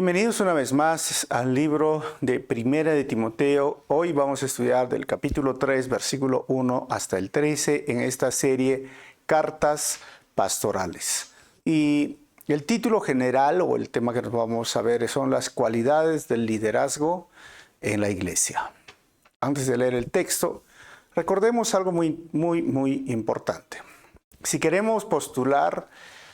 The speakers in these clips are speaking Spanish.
Bienvenidos una vez más al libro de Primera de Timoteo. Hoy vamos a estudiar del capítulo 3, versículo 1 hasta el 13 en esta serie Cartas Pastorales. Y el título general o el tema que nos vamos a ver son las cualidades del liderazgo en la iglesia. Antes de leer el texto, recordemos algo muy importante. Si queremos postular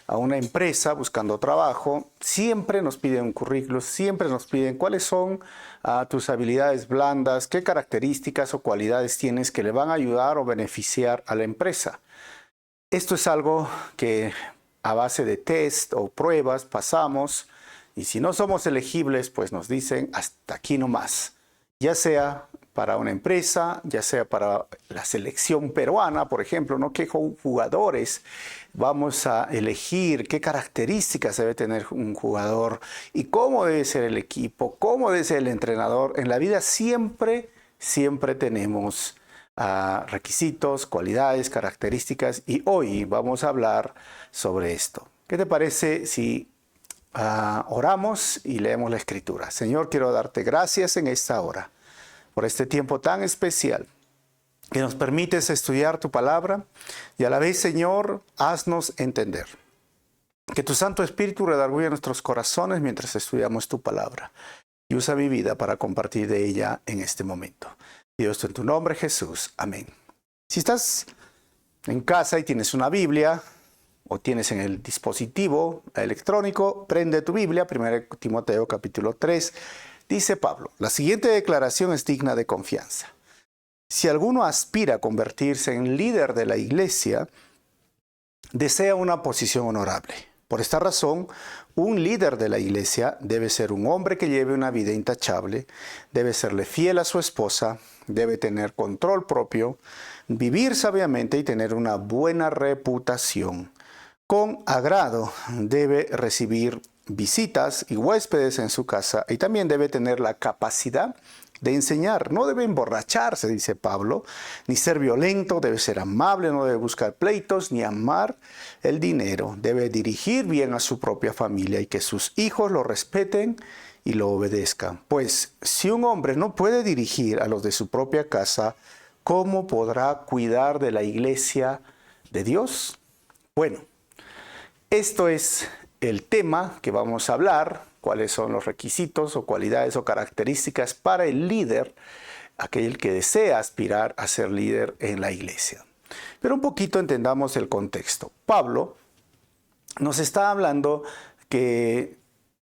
a una empresa buscando trabajo, siempre nos piden un currículum, siempre nos piden cuáles son tus habilidades blandas, qué características o cualidades tienes que le van a ayudar o beneficiar a la empresa. Esto es algo que a base de test o pruebas pasamos, y si no somos elegibles, pues nos dicen hasta aquí nomás, ya sea para una empresa, ya sea para la selección peruana, por ejemplo, ¿no? ¿Qué jugadores vamos a elegir? ¿Qué características debe tener un jugador? ¿Y cómo debe ser el equipo? ¿Cómo debe ser el entrenador? En la vida siempre tenemos requisitos, cualidades, características, y hoy vamos a hablar sobre esto. ¿Qué te parece si oramos y leemos la Escritura? Señor, quiero darte gracias en esta hora por este tiempo tan especial que nos permites estudiar tu palabra y a la vez, Señor, haznos entender. Que tu Santo Espíritu redarguya nuestros corazones mientras estudiamos tu palabra y usa mi vida para compartir de ella en este momento. Pido esto en tu nombre, Jesús. Amén. Si estás en casa y tienes una Biblia o tienes en el dispositivo electrónico, prende tu Biblia, 1 Timoteo capítulo 3, dice Pablo, la siguiente declaración es digna de confianza. Si alguno aspira a convertirse en líder de la iglesia, desea una posición honorable. Por esta razón, un líder de la iglesia debe ser un hombre que lleve una vida intachable, debe serle fiel a su esposa, debe tener control propio, vivir sabiamente y tener una buena reputación. Con agrado debe recibir visitas y huéspedes en su casa y también debe tener la capacidad de enseñar. No debe emborracharse, dice Pablo, ni ser violento, debe ser amable, no debe buscar pleitos ni amar el dinero. Debe dirigir bien a su propia familia y que sus hijos lo respeten y lo obedezcan. Pues si un hombre no puede dirigir a los de su propia casa, ¿cómo podrá cuidar de la iglesia de Dios? Bueno, esto es el tema que vamos a hablar, cuáles son los requisitos o cualidades o características para el líder, aquel que desea aspirar a ser líder en la iglesia. Pero un poquito entendamos el contexto. Pablo nos está hablando que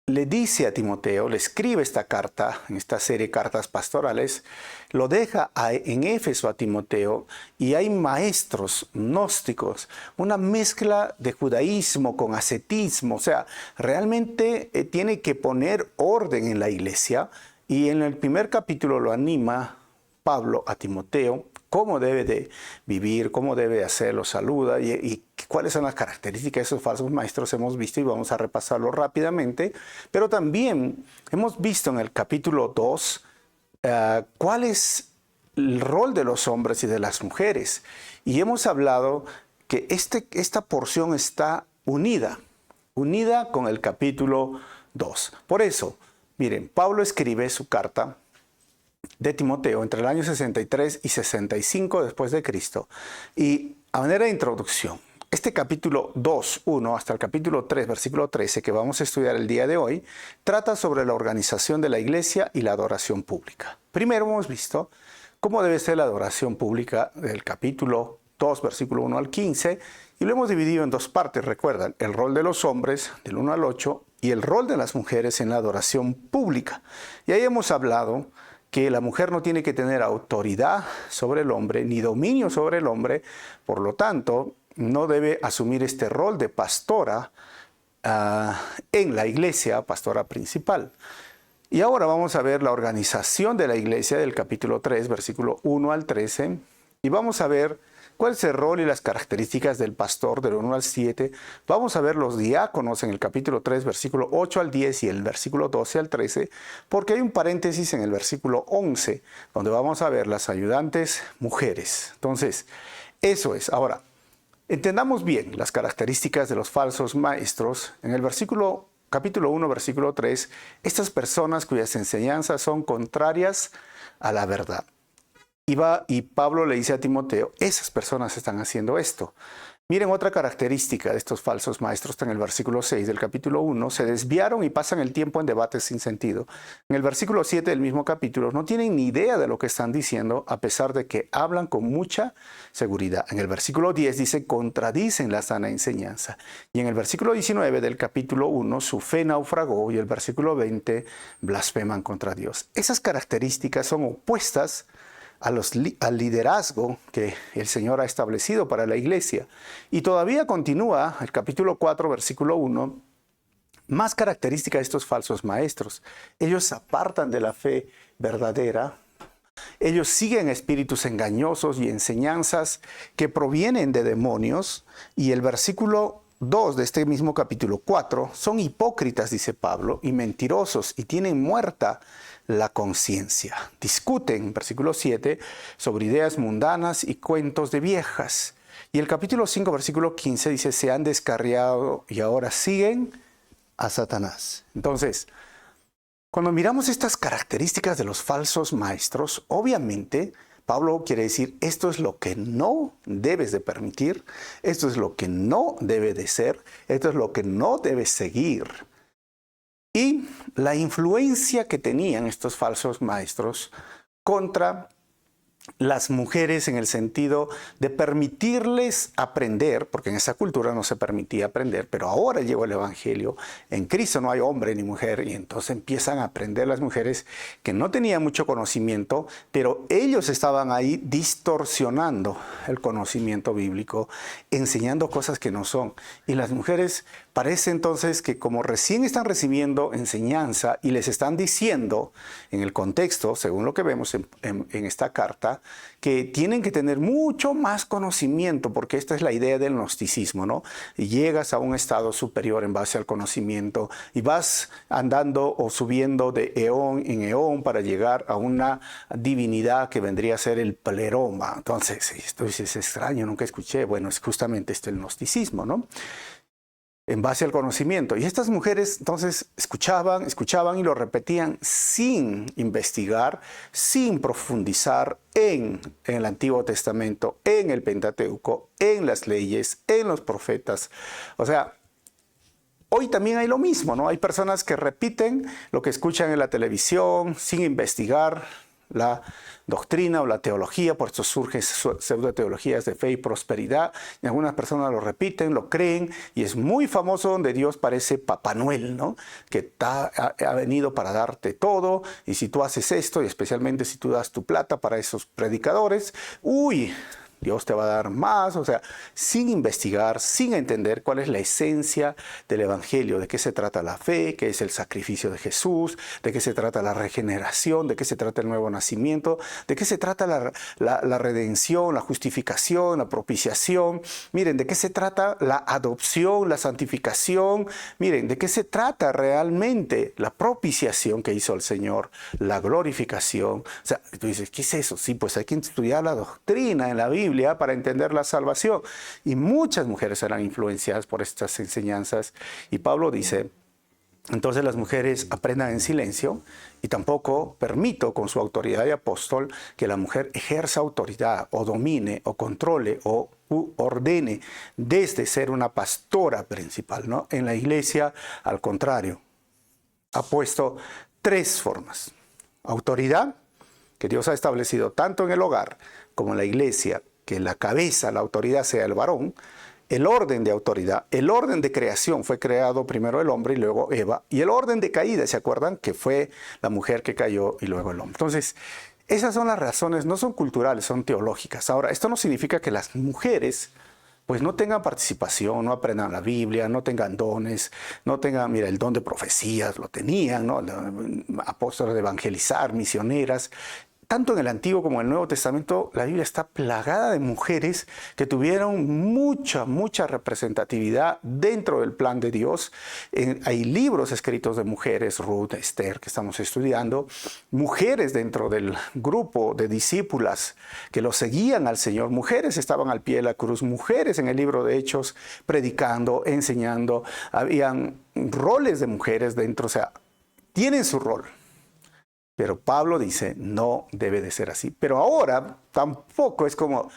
le dice a Timoteo, le escribe esta carta, en esta serie Cartas Pastorales, lo deja en Éfeso a Timoteo y hay maestros gnósticos, una mezcla de judaísmo con ascetismo, o sea, realmente tiene que poner orden en la iglesia y en el primer capítulo lo anima Pablo a Timoteo, cómo debe de vivir, cómo debe de hacerlo, saluda y cuáles son las características de esos falsos maestros hemos visto y vamos a repasarlo rápidamente. Pero también hemos visto en el capítulo 2 cuál es el rol de los hombres y de las mujeres. Y hemos hablado que esta porción está unida con el capítulo 2. Por eso, miren, Pablo escribe su carta de Timoteo entre el año 63 y 65 después de Cristo. Y a manera de introducción, este capítulo 2, 1 hasta el capítulo 3, versículo 13, que vamos a estudiar el día de hoy, trata sobre la organización de la iglesia y la adoración pública. Primero hemos visto cómo debe ser la adoración pública del capítulo 2, versículo 1 al 15, y lo hemos dividido en dos partes, recuerdan, el rol de los hombres, del 1 al 8, y el rol de las mujeres en la adoración pública. Y ahí hemos hablado que la mujer no tiene que tener autoridad sobre el hombre, ni dominio sobre el hombre, por lo tanto, no debe asumir este rol de pastora en la iglesia, pastora principal. Y ahora vamos a ver la organización de la iglesia del capítulo 3, versículo 1 al 13, y vamos a ver cuál es el rol y las características del pastor del 1 al 7. Vamos a ver los diáconos en el capítulo 3, versículo 8 al 10 y el versículo 12 al 13, porque hay un paréntesis en el versículo 11, donde vamos a ver las ayudantes mujeres. Entonces, eso es. Ahora, entendamos bien las características de los falsos maestros. En el capítulo 1, versículo 3, estas personas cuyas enseñanzas son contrarias a la verdad. Y Pablo le dice a Timoteo, esas personas están haciendo esto. Miren otra característica de estos falsos maestros, está en el versículo 6 del capítulo 1, se desviaron y pasan el tiempo en debates sin sentido. En el versículo 7 del mismo capítulo no tienen ni idea de lo que están diciendo, a pesar de que hablan con mucha seguridad. En el versículo 10 dice, contradicen la sana enseñanza. Y en el versículo 19 del capítulo 1, su fe naufragó, y el versículo 20, blasfeman contra Dios. Esas características son opuestas al liderazgo que el Señor ha establecido para la iglesia. Y todavía continúa el capítulo 4, versículo 1, más característica de estos falsos maestros. Ellos se apartan de la fe verdadera. Ellos siguen espíritus engañosos y enseñanzas que provienen de demonios. Y el versículo 2 de este mismo capítulo 4, son hipócritas, dice Pablo, y mentirosos, y tienen muerta la conciencia. Discuten, versículo 7, sobre ideas mundanas y cuentos de viejas. Y el capítulo 5, versículo 15 dice, se han descarriado y ahora siguen a Satanás. Entonces, cuando miramos estas características de los falsos maestros, obviamente Pablo quiere decir, esto es lo que no debes de permitir, esto es lo que no debe de ser, esto es lo que no debes seguir. Y la influencia que tenían estos falsos maestros contra las mujeres en el sentido de permitirles aprender, porque en esa cultura no se permitía aprender, pero ahora llegó el Evangelio, en Cristo no hay hombre ni mujer, y entonces empiezan a aprender las mujeres que no tenían mucho conocimiento, pero ellos estaban ahí distorsionando el conocimiento bíblico, enseñando cosas que no son. Y las mujeres parece entonces que como recién están recibiendo enseñanza y les están diciendo en el contexto, según lo que vemos en esta carta, que tienen que tener mucho más conocimiento, porque esta es la idea del gnosticismo, ¿no? Y llegas a un estado superior en base al conocimiento y vas andando o subiendo de eón en eón para llegar a una divinidad que vendría a ser el pleroma. Entonces, esto es extraño, nunca escuché. Bueno, es justamente el gnosticismo, ¿no? En base al conocimiento. Y estas mujeres entonces escuchaban y lo repetían sin investigar, sin profundizar en el Antiguo Testamento, en el Pentateuco, en las leyes, en los profetas. O sea, hoy también hay lo mismo, ¿no? Hay personas que repiten lo que escuchan en la televisión sin investigar la doctrina o la teología, por eso surgen pseudoteologías de fe y prosperidad, y algunas personas lo repiten, lo creen, y es muy famoso donde Dios parece Papá Noel, ¿no? Que ha venido para darte todo, y si tú haces esto, y especialmente si tú das tu plata para esos predicadores, uy, Dios te va a dar más, o sea, sin investigar, sin entender cuál es la esencia del Evangelio, de qué se trata la fe, qué es el sacrificio de Jesús, de qué se trata la regeneración, de qué se trata el nuevo nacimiento, de qué se trata la redención, la justificación, la propiciación, miren, de qué se trata la adopción, la santificación, miren, de qué se trata realmente la propiciación que hizo el Señor, la glorificación. O sea, tú dices, ¿qué es eso? Sí, pues hay que estudiar la doctrina en la Biblia para entender la salvación. Y muchas mujeres eran influenciadas por estas enseñanzas. Y Pablo dice, entonces las mujeres aprendan en silencio y tampoco permito con su autoridad de apóstol que la mujer ejerza autoridad o domine o controle o ordene desde ser una pastora principal, ¿no? En la iglesia, al contrario, ha puesto tres formas. Autoridad, que Dios ha establecido tanto en el hogar como en la iglesia, que la cabeza, la autoridad sea el varón. El orden de autoridad, el orden de creación, fue creado primero el hombre y luego Eva, y el orden de caída, ¿se acuerdan? Que fue la mujer que cayó y luego el hombre. Entonces, esas son las razones, no son culturales, son teológicas. Ahora, esto no significa que las mujeres pues no tengan participación, no aprendan la Biblia, no tengan dones, no tengan, mira, el don de profecías, lo tenían, ¿no? Apóstoles de evangelizar, misioneras. tanto en el Antiguo como en el Nuevo Testamento, la Biblia está plagada de mujeres que tuvieron mucha representatividad dentro del plan de Dios. Hay libros escritos de mujeres, Ruth, Esther, que estamos estudiando, mujeres dentro del grupo de discípulas que lo seguían al Señor, mujeres estaban al pie de la cruz, mujeres en el libro de Hechos predicando, enseñando, habían roles de mujeres dentro, o sea, tienen su rol. Pero Pablo dice, no debe de ser así. Pero ahora tampoco es como,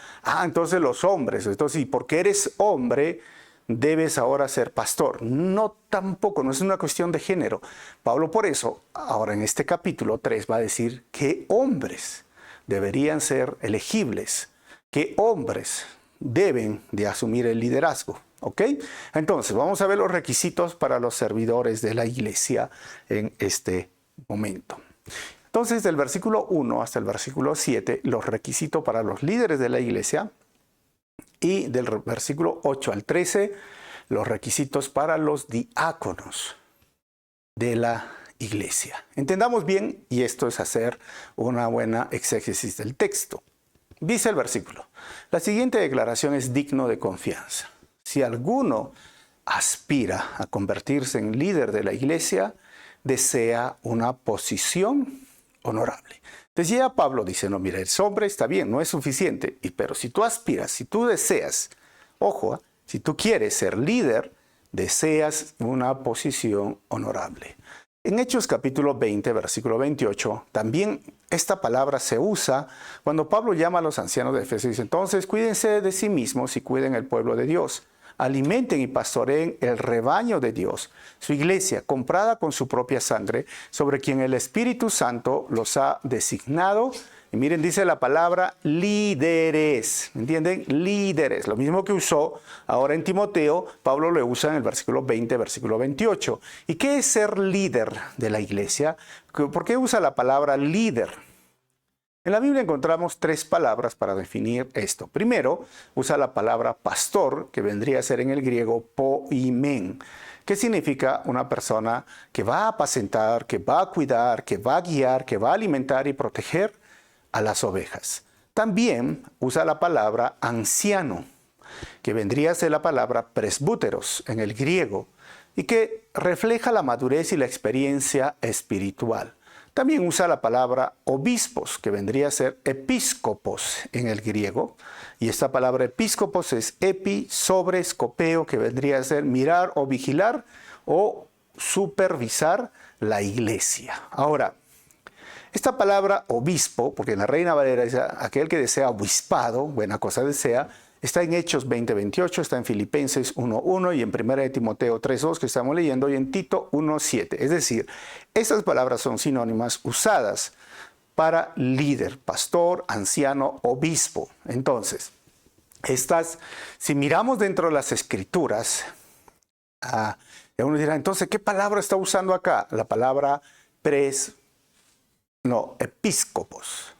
entonces los hombres, entonces, y porque eres hombre, debes ahora ser pastor. No, tampoco, no es una cuestión de género. Pablo por eso, ahora en este capítulo 3 va a decir que hombres deberían ser elegibles, que hombres deben de asumir el liderazgo. ¿Ok? Entonces, vamos a ver los requisitos para los servidores de la iglesia en este momento. Entonces, del versículo 1 hasta el versículo 7, los requisitos para los líderes de la iglesia, y del versículo 8 al 13, los requisitos para los diáconos de la iglesia. Entendamos bien, y esto es hacer una buena exégesis del texto. Dice el versículo, la siguiente declaración es digno de confianza. Si alguno aspira a convertirse en líder de la iglesia, desea una posición honorable. Entonces ya Pablo dice, no, mira, el hombre está bien, no es suficiente, pero si tú aspiras, si tú deseas, ojo, si tú quieres ser líder, deseas una posición honorable. En Hechos capítulo 20, versículo 28, también esta palabra se usa cuando Pablo llama a los ancianos de Efeso y dice, entonces cuídense de sí mismos y cuiden el pueblo de Dios. Alimenten y pastoreen el rebaño de Dios, su iglesia, comprada con su propia sangre, sobre quien el Espíritu Santo los ha designado. Y miren, dice la palabra líderes, ¿entienden? Líderes, lo mismo que usó ahora en Timoteo, Pablo lo usa en el versículo 20, versículo 28. ¿Y qué es ser líder de la iglesia? ¿Por qué usa la palabra líder? En la Biblia encontramos 3 palabras para definir esto. Primero, usa la palabra pastor, que vendría a ser en el griego poimen, que significa una persona que va a apacentar, que va a cuidar, que va a guiar, que va a alimentar y proteger a las ovejas. También usa la palabra anciano, que vendría a ser la palabra presbúteros en el griego, y que refleja la madurez y la experiencia espiritual. También usa la palabra obispos, que vendría a ser episcopos en el griego. Y esta palabra episcopos es epi, sobre, scopeo, que vendría a ser mirar o vigilar o supervisar la iglesia. Ahora, esta palabra obispo, porque en la Reina Valera dice aquel que desea obispado, buena cosa desea, está en Hechos 20:28, está en Filipenses 1:1 y en 1 Timoteo 3:2 que estamos leyendo y en Tito 1:7. Es decir, estas palabras son sinónimas usadas para líder, pastor, anciano, obispo. Entonces, si miramos dentro de las escrituras, uno dirá, entonces, ¿qué palabra está usando acá? La palabra episcopos.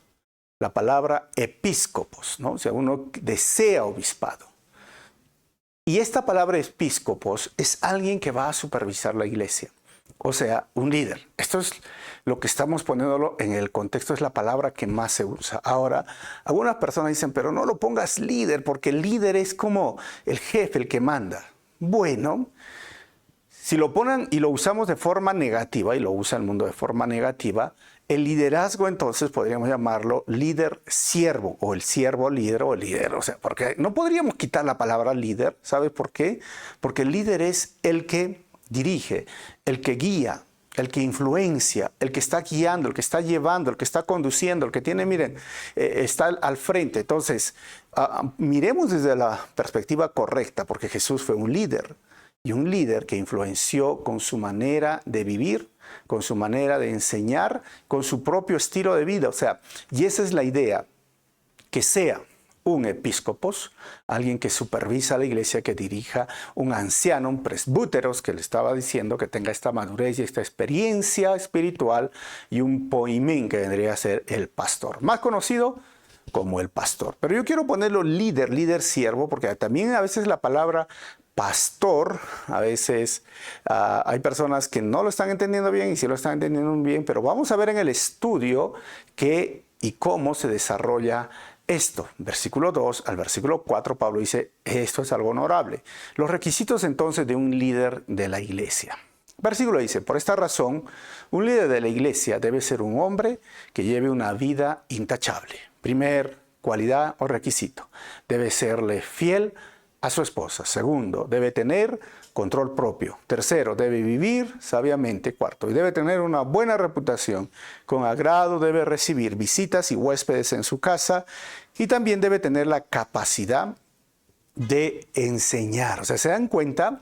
La palabra episcopos, ¿no? O sea, uno desea obispado. Y esta palabra episcopos es alguien que va a supervisar la iglesia. O sea, un líder. Esto es lo que estamos poniéndolo en el contexto, es la palabra que más se usa. Ahora, algunas personas dicen, pero no lo pongas líder, porque el líder es como el jefe, el que manda. Bueno, si lo ponen y lo usamos de forma negativa, y lo usa el mundo de forma negativa, el liderazgo entonces podríamos llamarlo líder siervo, o el siervo líder o el líder. O sea, porque no podríamos quitar la palabra líder. ¿Sabe por qué? Porque el líder es el que dirige, el que guía, el que influencia, el que está guiando, el que está llevando, el que está conduciendo, el que tiene, miren, está al frente. Entonces, miremos desde la perspectiva correcta, porque Jesús fue un líder. Y un líder que influenció con su manera de vivir, con su manera de enseñar, con su propio estilo de vida. O sea, y esa es la idea, que sea un episcopos, alguien que supervisa la iglesia, que dirija, un anciano, un presbúteros, que le estaba diciendo que tenga esta madurez y esta experiencia espiritual, y un poimén, que vendría a ser el pastor, más conocido como el pastor. Pero yo quiero ponerlo líder siervo, porque también a veces la palabra pastor, a veces hay personas que no lo están entendiendo bien y sí lo están entendiendo bien, pero vamos a ver en el estudio que y cómo se desarrolla esto. Versículo 2 al versículo 4, Pablo dice, esto es algo honorable. Los requisitos entonces de un líder de la iglesia. Versículo dice, por esta razón, un líder de la iglesia debe ser un hombre que lleve una vida intachable. Primer cualidad o requisito, debe serle fiel a su esposa. Segundo, debe tener control propio. Tercero, debe vivir sabiamente. Cuarto, y debe tener una buena reputación. Con agrado debe recibir visitas y huéspedes en su casa. Y también debe tener la capacidad de enseñar. O sea, ¿se dan cuenta?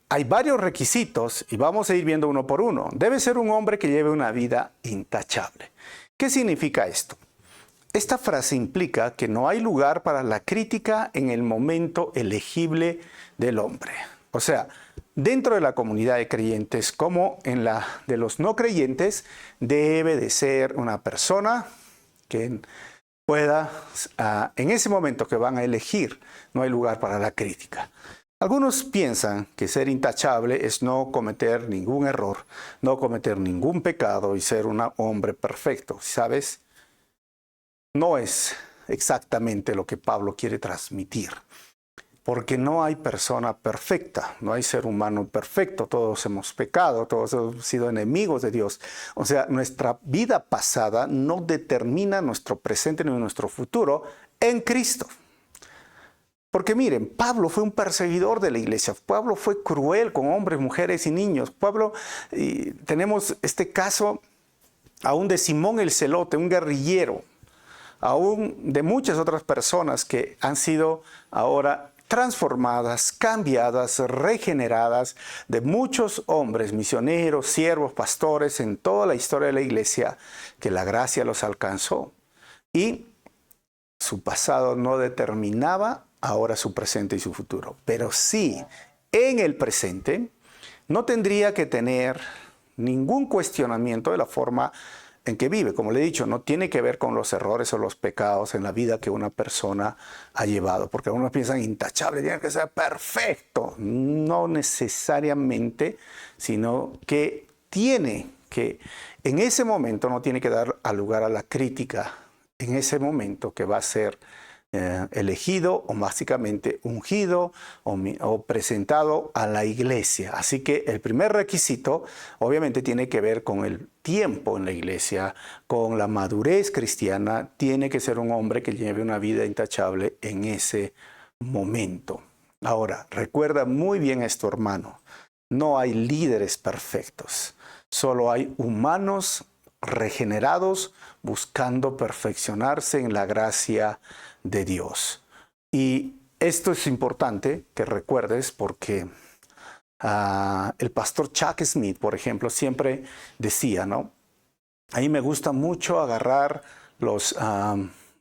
Hay varios requisitos y vamos a ir viendo uno por uno. Debe ser un hombre que lleve una vida intachable. ¿Qué significa esto? Esta frase implica que no hay lugar para la crítica en el momento elegible del hombre. O sea, dentro de la comunidad de creyentes como en la de los no creyentes, debe de ser una persona que pueda, en ese momento que van a elegir, no hay lugar para la crítica. Algunos piensan que ser intachable es no cometer ningún error, no cometer ningún pecado y ser un hombre perfecto, ¿sabes? No es exactamente lo que Pablo quiere transmitir, porque no hay persona perfecta, no hay ser humano perfecto, todos hemos pecado, todos hemos sido enemigos de Dios. O sea, nuestra vida pasada no determina nuestro presente ni nuestro futuro en Cristo. Porque miren, Pablo fue un perseguidor de la iglesia. Pablo fue cruel con hombres, mujeres y niños. Tenemos este caso aún de Simón el Celote, un guerrillero, aún de muchas otras personas que han sido ahora transformadas, cambiadas, regeneradas, de muchos hombres, misioneros, siervos, pastores en toda la historia de la iglesia, que la gracia los alcanzó. Y su pasado no determinaba ahora su presente y su futuro. Pero sí, en el presente no tendría que tener ningún cuestionamiento de la forma en que vive. Como le he dicho, no tiene que ver con los errores o los pecados en la vida que una persona ha llevado. Porque algunos piensan intachable, tiene que ser perfecto. No necesariamente, sino que tiene que, en ese momento no tiene que dar lugar a la crítica. En ese momento que va a ser elegido o básicamente ungido o presentado a la iglesia. Así que el primer requisito obviamente tiene que ver con el tiempo en la iglesia, con la madurez cristiana. Tiene que ser un hombre que lleve una vida intachable en ese momento. Ahora, recuerda muy bien esto, hermano. No hay líderes perfectos. Solo hay humanos regenerados buscando perfeccionarse en la gracia de Dios. Y esto es importante que recuerdes porque el pastor Chuck Smith, por ejemplo, siempre decía, ¿no? A mí me gusta mucho agarrar los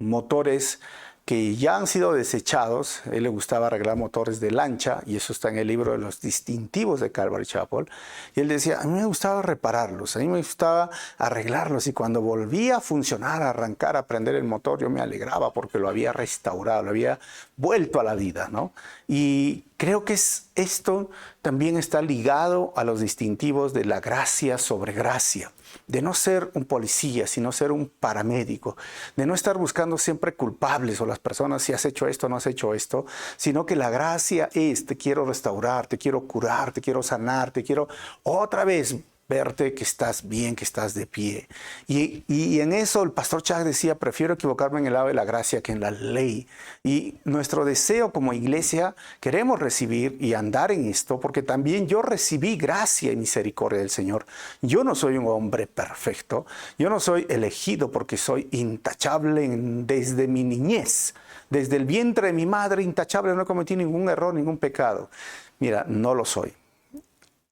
motores que ya han sido desechados. A él le gustaba arreglar motores de lancha, y eso está en el libro de los distintivos de Calvary Chapel. Y él decía, a mí me gustaba repararlos, a mí me gustaba arreglarlos, y cuando volvía a funcionar, a arrancar, a prender el motor, yo me alegraba porque lo había restaurado, lo había vuelto a la vida, ¿no? Y creo que esto también está ligado a los distintivos de la gracia sobre gracia. De no ser un policía, sino ser un paramédico, de no estar buscando siempre culpables o las personas si has hecho esto o no has hecho esto, sino que la gracia es, te quiero restaurar, te quiero curar, te quiero sanar, te quiero otra vez verte que estás bien, que estás de pie. Y en eso el pastor Chuck decía, prefiero equivocarme en el lado de la gracia que en la ley. Y nuestro deseo como iglesia, queremos recibir y andar en esto, porque también yo recibí gracia y misericordia del Señor. Yo no soy un hombre perfecto, yo no soy elegido porque soy intachable desde mi niñez. Desde el vientre de mi madre, intachable, no cometí ningún error, ningún pecado. Mira, no lo soy.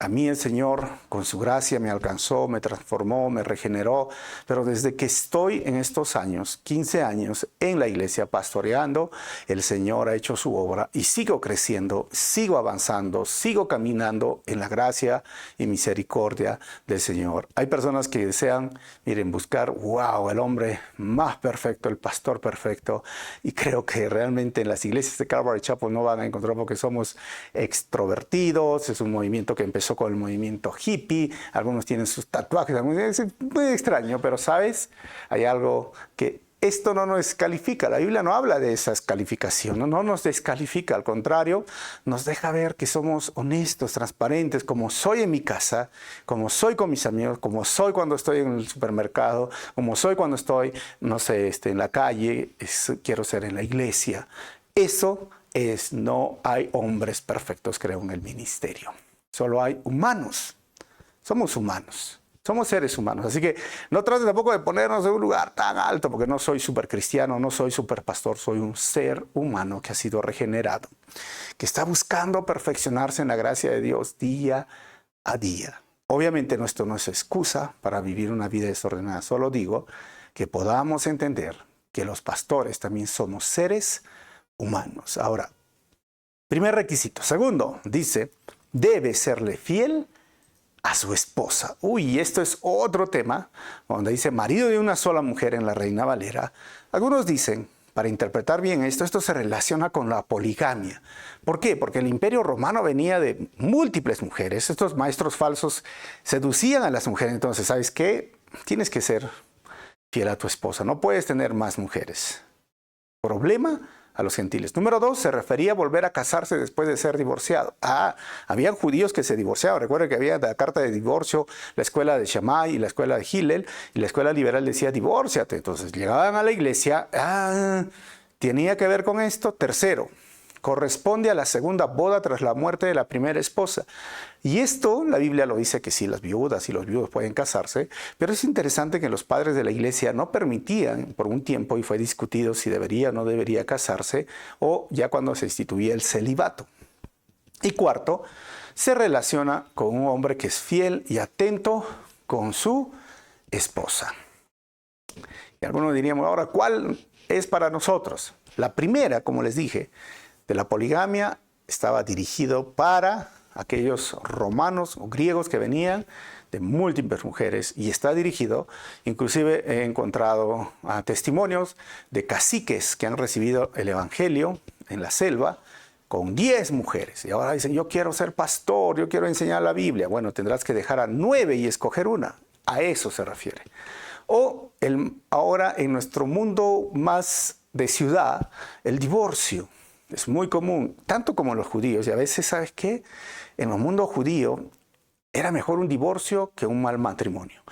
A mí el Señor, con su gracia, me alcanzó, me transformó, me regeneró, pero desde que estoy en estos años, 15 años, en la iglesia pastoreando, el Señor ha hecho su obra y sigo creciendo, sigo avanzando, sigo caminando en la gracia y misericordia del Señor. Hay personas que desean, miren, buscar, wow, el hombre más perfecto, el pastor perfecto, y creo que realmente en las iglesias de Calvary Chapel no van a encontrar, porque somos extrovertidos, es un movimiento que empezó pasó con el movimiento hippie, algunos tienen sus tatuajes, es muy extraño, pero ¿sabes? Hay algo que esto no nos descalifica. La Biblia no habla de esas calificaciones, no nos descalifica, al contrario, nos deja ver que somos honestos, transparentes, como soy en mi casa, como soy con mis amigos, como soy cuando estoy en el supermercado, como soy cuando estoy, no sé, en la calle, quiero ser en la iglesia. Eso es, no hay hombres perfectos, creo, en el ministerio. Solo hay humanos. Somos humanos. Somos seres humanos, así que no traten tampoco de ponernos en un lugar tan alto, porque no soy súper cristiano, no soy súper pastor, soy un ser humano que ha sido regenerado, que está buscando perfeccionarse en la gracia de Dios día a día. Obviamente esto no es excusa para vivir una vida desordenada, solo digo que podamos entender que los pastores también somos seres humanos. Ahora, primer requisito. Segundo, dice, debe serle fiel a su esposa. Uy, esto es otro tema, donde dice marido de una sola mujer en la Reina Valera. Algunos dicen, para interpretar bien esto se relaciona con la poligamia. ¿Por qué? Porque el Imperio Romano venía de múltiples mujeres. Estos maestros falsos seducían a las mujeres. Entonces, ¿sabes qué? Tienes que ser fiel a tu esposa. No puedes tener más mujeres. Problema a los gentiles. Número 2, se refería a volver a casarse después de ser divorciado. Habían judíos que se divorciaban. Recuerden que había la carta de divorcio, la escuela de Shammai y la escuela de Hillel, y la escuela liberal decía, divórciate. Entonces llegaban a la iglesia, tenía que ver con esto. Tercero, corresponde a la segunda boda tras la muerte de la primera esposa. Y esto, la Biblia lo dice que sí, las viudas y los viudos pueden casarse, pero es interesante que los padres de la iglesia no permitían por un tiempo, y fue discutido si debería o no debería casarse, o ya cuando se instituía el celibato. Y cuarto, se relaciona con un hombre que es fiel y atento con su esposa. Y algunos diríamos, ahora, ¿cuál es para nosotros? La primera, como les dije, de la poligamia estaba dirigido para aquellos romanos o griegos que venían de múltiples mujeres, y está dirigido, inclusive he encontrado testimonios de caciques que han recibido el evangelio en la selva con 10 mujeres, y ahora dicen, yo quiero ser pastor, yo quiero enseñar la Biblia. Bueno, tendrás que dejar a 9 y escoger una. A eso se refiere. O ahora en nuestro mundo más de ciudad, el divorcio es muy común, tanto como los judíos. Y a veces, ¿sabes qué? En el mundo judío era mejor un divorcio que un mal matrimonio.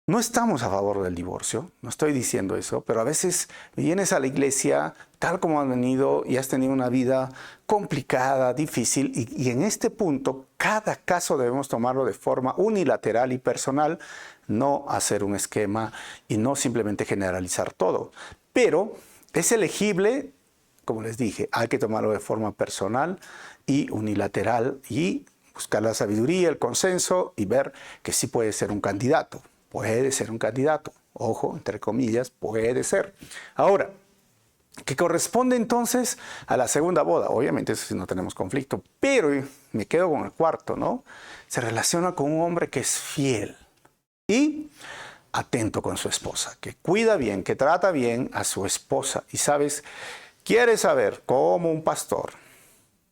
No estamos a favor del divorcio, no estoy diciendo eso, pero a veces vienes a la iglesia tal como has venido y has tenido una vida complicada, difícil, y en este punto cada caso debemos tomarlo de forma unilateral y personal, no hacer un esquema y no simplemente generalizar todo. Pero es elegible, como les dije, hay que tomarlo de forma personal y unilateral y buscar la sabiduría, el consenso y ver que sí puede ser un candidato. Puede ser un candidato. Ojo, entre comillas, puede ser. Ahora, ¿qué corresponde entonces a la segunda boda? Obviamente eso sí no tenemos conflicto, pero me quedo con el cuarto, ¿no? Se relaciona con un hombre que es fiel y atento con su esposa, que cuida bien, que trata bien a su esposa. Y sabes, ¿quieres saber cómo un pastor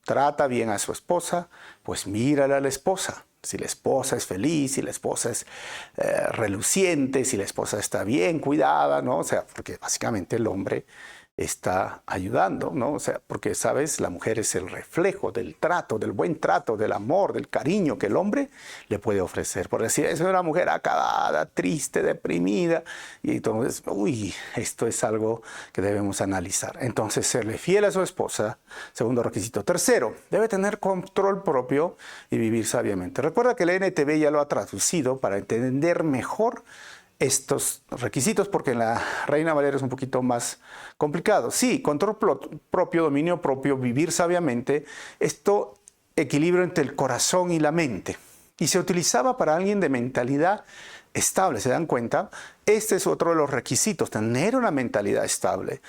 trata bien a su esposa? Pues mírale a la esposa. Si la esposa es feliz, si la esposa es reluciente, si la esposa está bien cuidada, ¿no? O sea, porque básicamente el hombre está ayudando, ¿no? O sea, porque, ¿sabes? La mujer es el reflejo del trato, del buen trato, del amor, del cariño que el hombre le puede ofrecer. Por decir, es una mujer acabada, triste, deprimida, y entonces, uy, esto es algo que debemos analizar. Entonces, serle fiel a su esposa, segundo requisito. Tercero, debe tener control propio y vivir sabiamente. Recuerda que el NTV ya lo ha traducido para entender mejor estos requisitos, porque en la Reina Valera es un poquito más complicado. Sí, control propio, dominio propio, vivir sabiamente, esto equilibrio entre el corazón y la mente. Y se utilizaba para alguien de mentalidad estable, ¿se dan cuenta? Este es otro de los requisitos, tener una mentalidad estable.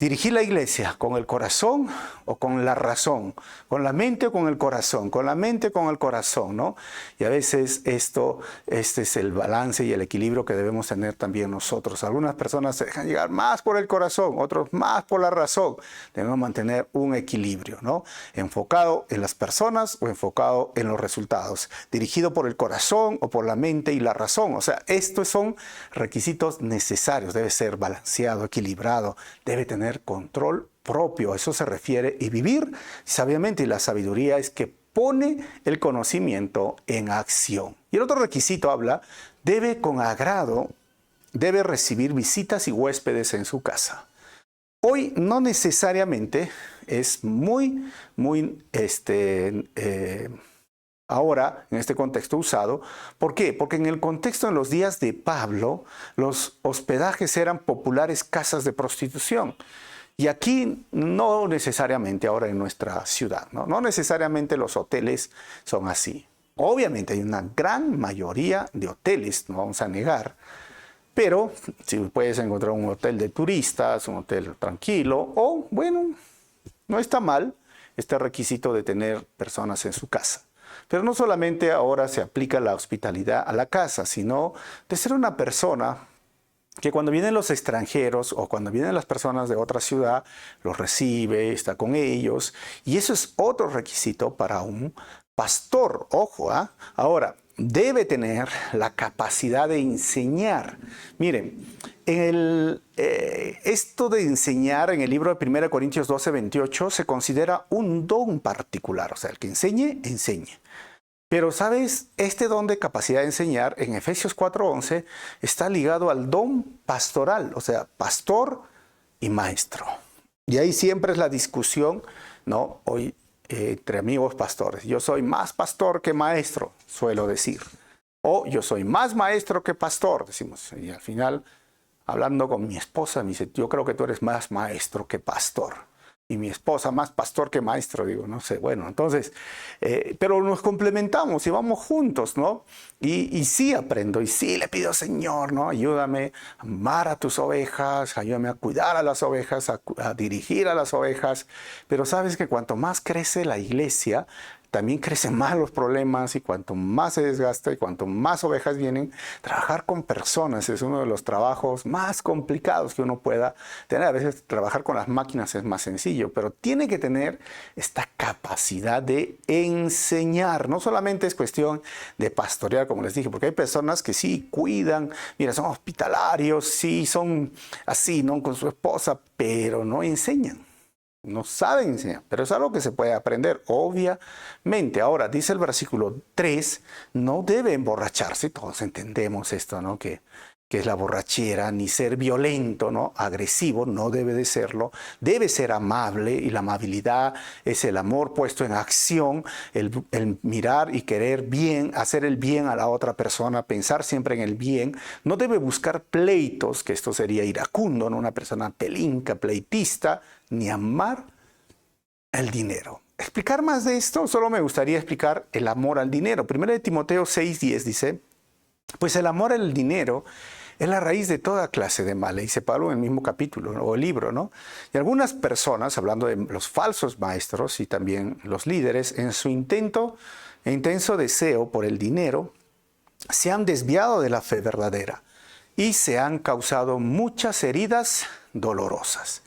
dirigir la iglesia con el corazón o con la razón, con la mente o con el corazón, con la mente o con el corazón, ¿no? Y a veces este es el balance y el equilibrio que debemos tener también nosotros. Algunas personas se dejan llegar más por el corazón, otros más por la razón. Debemos mantener un equilibrio, ¿no? Enfocado en las personas o enfocado en los resultados. Dirigido por el corazón o por la mente y la razón. O sea, estos son requisitos necesarios. Debe ser balanceado, equilibrado, debe tener control propio, a eso se refiere, y vivir sabiamente. Y la sabiduría es que pone el conocimiento en acción. Y el otro requisito habla, debe con agrado, debe recibir visitas y huéspedes en su casa. Hoy no necesariamente es muy ahora, en este contexto usado. ¿Por qué? Porque en el contexto, en los días de Pablo, los hospedajes eran populares casas de prostitución. Y aquí no necesariamente ahora en nuestra ciudad, ¿no? No necesariamente los hoteles son así. Obviamente hay una gran mayoría de hoteles, no vamos a negar, pero si puedes encontrar un hotel de turistas, un hotel tranquilo, o bueno, no está mal este requisito de tener personas en su casa. Pero no solamente ahora se aplica la hospitalidad a la casa, sino de ser una persona que cuando vienen los extranjeros o cuando vienen las personas de otra ciudad, los recibe, está con ellos. Y eso es otro requisito para un pastor. Ojo, ¿eh? Ahora, debe tener la capacidad de enseñar. Miren, esto de enseñar en el libro de 1 Corintios 12, 28 se considera un don particular. O sea, el que enseñe, enseñe. Pero, ¿sabes? Este don de capacidad de enseñar en Efesios 4:11 está ligado al don pastoral, o sea, pastor y maestro. Y ahí siempre es la discusión, ¿no? Hoy entre amigos pastores. Yo soy más pastor que maestro, suelo decir. O yo soy más maestro que pastor, decimos. Y al final, hablando con mi esposa, me dice, yo creo que tú eres más maestro que pastor. Y mi esposa más pastor que maestro, digo, no sé, bueno, entonces, pero nos complementamos y vamos juntos, ¿no? Y sí aprendo, y sí le pido, Señor, ¿no? Ayúdame a amar a tus ovejas, ayúdame a cuidar a las ovejas, a dirigir a las ovejas, pero sabes que cuanto más crece la iglesia, también crecen más los problemas, y cuanto más se desgasta y cuanto más ovejas vienen, trabajar con personas es uno de los trabajos más complicados que uno pueda tener. A veces trabajar con las máquinas es más sencillo, pero tiene que tener esta capacidad de enseñar. No solamente es cuestión de pastorear, como les dije, porque hay personas que sí cuidan, mira, son hospitalarios, sí son así, ¿no? Con su esposa, pero no enseñan. No saben enseñar, pero es algo que se puede aprender, obviamente. Ahora, dice el versículo 3, no debe emborracharse, todos entendemos esto, ¿no? Que es la borrachera, ni ser violento, ¿no? Agresivo, no debe de serlo. Debe ser amable, y la amabilidad es el amor puesto en acción, el mirar y querer bien, hacer el bien a la otra persona, pensar siempre en el bien. No debe buscar pleitos, que esto sería iracundo, ¿no? Una persona pelinca, pleitista, ni amar el dinero. Explicar más de esto, solo me gustaría explicar el amor al dinero. 1 Timoteo 6:10 dice, pues el amor al dinero es la raíz de toda clase de mal, dice Pablo en el mismo capítulo, ¿no? O libro, ¿no? Y algunas personas, hablando de los falsos maestros y también los líderes, en su intenso deseo por el dinero, se han desviado de la fe verdadera y se han causado muchas heridas dolorosas.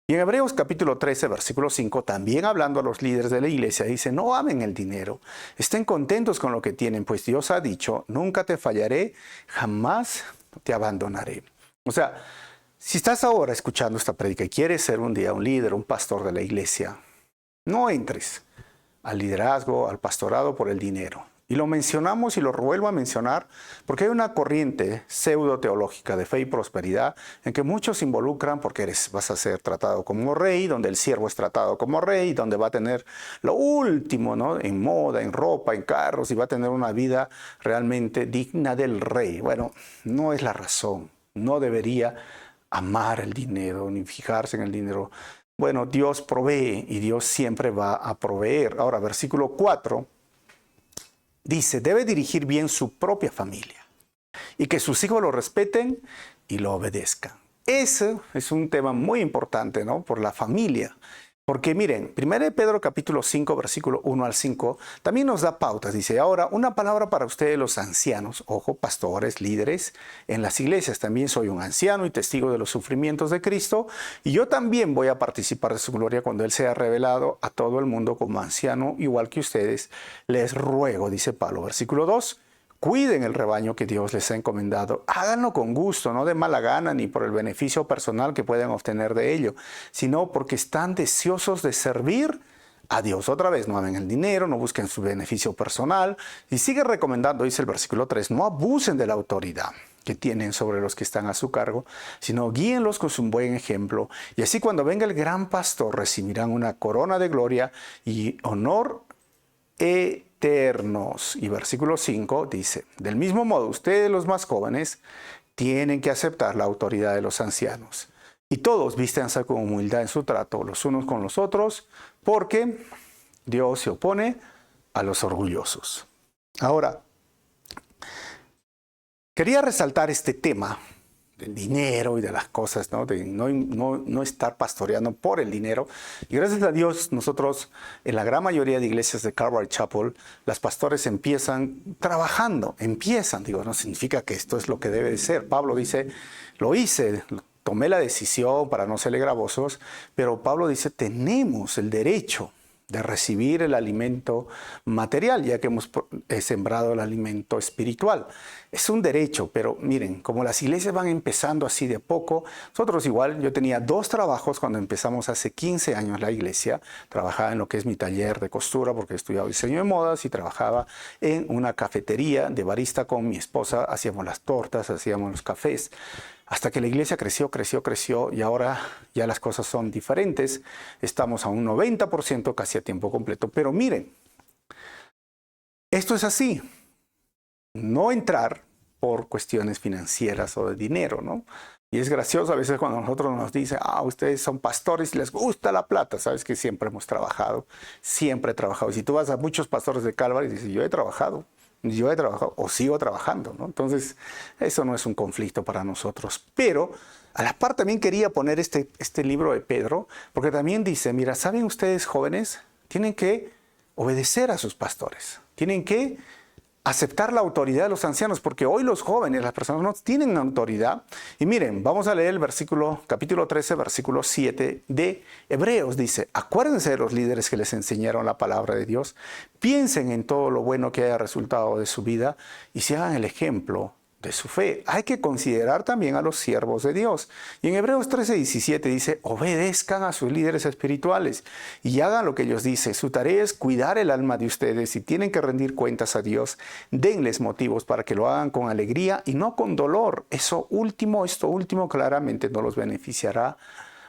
Y en Hebreos capítulo 13, versículo 5, también hablando a los líderes de la iglesia, dice, no amen el dinero, estén contentos con lo que tienen, pues Dios ha dicho, nunca te fallaré, jamás te abandonaré. O sea, si estás ahora escuchando esta prédica y quieres ser un día un líder, un pastor de la iglesia, no entres al liderazgo, al pastorado por el dinero. Y lo mencionamos y lo vuelvo a mencionar porque hay una corriente pseudo-teológica de fe y prosperidad en que muchos se involucran porque vas a ser tratado como rey, donde el siervo es tratado como rey, donde va a tener lo último, ¿no? En moda, en ropa, en carros, y va a tener una vida realmente digna del rey. Bueno, no es la razón. No debería amar el dinero ni fijarse en el dinero. Bueno, Dios provee y Dios siempre va a proveer. Ahora, versículo 4. Dice, debe dirigir bien su propia familia y que sus hijos lo respeten y lo obedezcan. ese es un tema muy importante, ¿no? Por la familia. Porque miren, 1 Pedro capítulo 5, versículo 1 al 5, también nos da pautas. Dice, ahora una palabra para ustedes los ancianos, ojo, pastores, líderes en las iglesias. También soy un anciano y testigo de los sufrimientos de Cristo. Y yo también voy a participar de su gloria cuando Él sea revelado a todo el mundo como anciano, igual que ustedes. Les ruego, dice Pablo, versículo 2. Cuiden el rebaño que Dios les ha encomendado. Háganlo con gusto, no de mala gana ni por el beneficio personal que pueden obtener de ello, sino porque están deseosos de servir a Dios. Otra vez, no amen el dinero, no busquen su beneficio personal. Y sigue recomendando, dice el versículo 3, no abusen de la autoridad que tienen sobre los que están a su cargo, sino guíenlos con su buen ejemplo. Y así cuando venga el gran pastor recibirán una corona de gloria y honor eternos. Y versículo 5 dice, del mismo modo, ustedes los más jóvenes tienen que aceptar la autoridad de los ancianos. Y todos vístanse con humildad en su trato, los unos con los otros, porque Dios se opone a los orgullosos. Ahora, quería resaltar este tema del dinero y de las cosas, ¿no? De no estar pastoreando por el dinero. Y gracias a Dios, nosotros, en la gran mayoría de iglesias de Calvary Chapel, las pastores empiezan trabajando, digo, no significa que esto es lo que debe de ser. Pablo dice, lo hice, tomé la decisión para no serle gravosos, pero Pablo dice, tenemos el derecho de recibir el alimento material, ya que hemos sembrado el alimento espiritual. Es un derecho, pero miren, como las iglesias van empezando así de poco, nosotros igual, yo tenía 2 trabajos cuando empezamos hace 15 años la iglesia. Trabajaba en lo que es mi taller de costura, porque estudiaba diseño de modas, y trabajaba en una cafetería de barista con mi esposa. Hacíamos las tortas, hacíamos los cafés. Hasta que la iglesia creció y ahora ya las cosas son diferentes. Estamos a un 90% casi a tiempo completo. Pero miren, esto es así. No entrar por cuestiones financieras o de dinero, ¿no? Y es gracioso a veces cuando nosotros nos dicen, ustedes son pastores y les gusta la plata. Sabes que siempre hemos trabajado, siempre he trabajado. Y si tú vas a muchos pastores de Calvary y dices, yo he trabajado o sigo trabajando, ¿no? Entonces, eso no es un conflicto para nosotros. Pero a la par también quería poner este libro de Pedro, porque también dice, mira, ¿saben ustedes, jóvenes? Tienen que obedecer a sus pastores. Tienen que aceptar la autoridad de los ancianos, porque hoy los jóvenes, las personas no tienen autoridad. Y miren, vamos a leer el capítulo 13, versículo 7 de Hebreos. Dice, acuérdense de los líderes que les enseñaron la palabra de Dios, piensen en todo lo bueno que haya resultado de su vida y se hagan el ejemplo de su fe. Hay que considerar también a los siervos de Dios. Y en Hebreos 13:17 dice, obedezcan a sus líderes espirituales y hagan lo que ellos dicen. Su tarea es cuidar el alma de ustedes y tienen que rendir cuentas a Dios. Denles motivos para que lo hagan con alegría y no con dolor. Esto último claramente no los beneficiará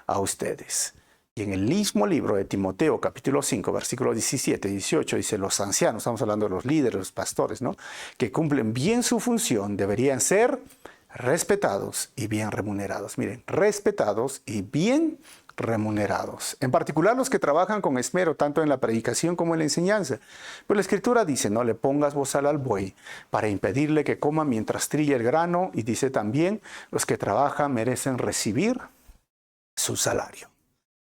a ustedes. Y en el mismo libro de Timoteo, capítulo 5, versículos 17 y 18, dice, los ancianos, estamos hablando de los líderes, los pastores, ¿no? Que cumplen bien su función, deberían ser respetados y bien remunerados. Miren, respetados y bien remunerados. En particular los que trabajan con esmero, tanto en la predicación como en la enseñanza. Pues la Escritura dice, no le pongas bozal al buey para impedirle que coma mientras trilla el grano. Y dice también, los que trabajan merecen recibir su salario.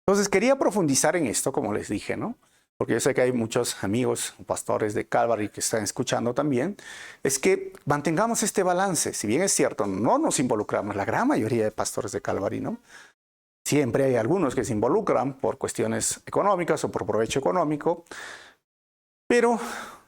Entonces quería profundizar en esto, como les dije, ¿no? Porque yo sé que hay muchos amigos, pastores de Calvary que están escuchando también, es que mantengamos este balance. Si bien es cierto, no nos involucramos, la gran mayoría de pastores de Calvary, ¿no? Siempre hay algunos que se involucran por cuestiones económicas o por provecho económico, pero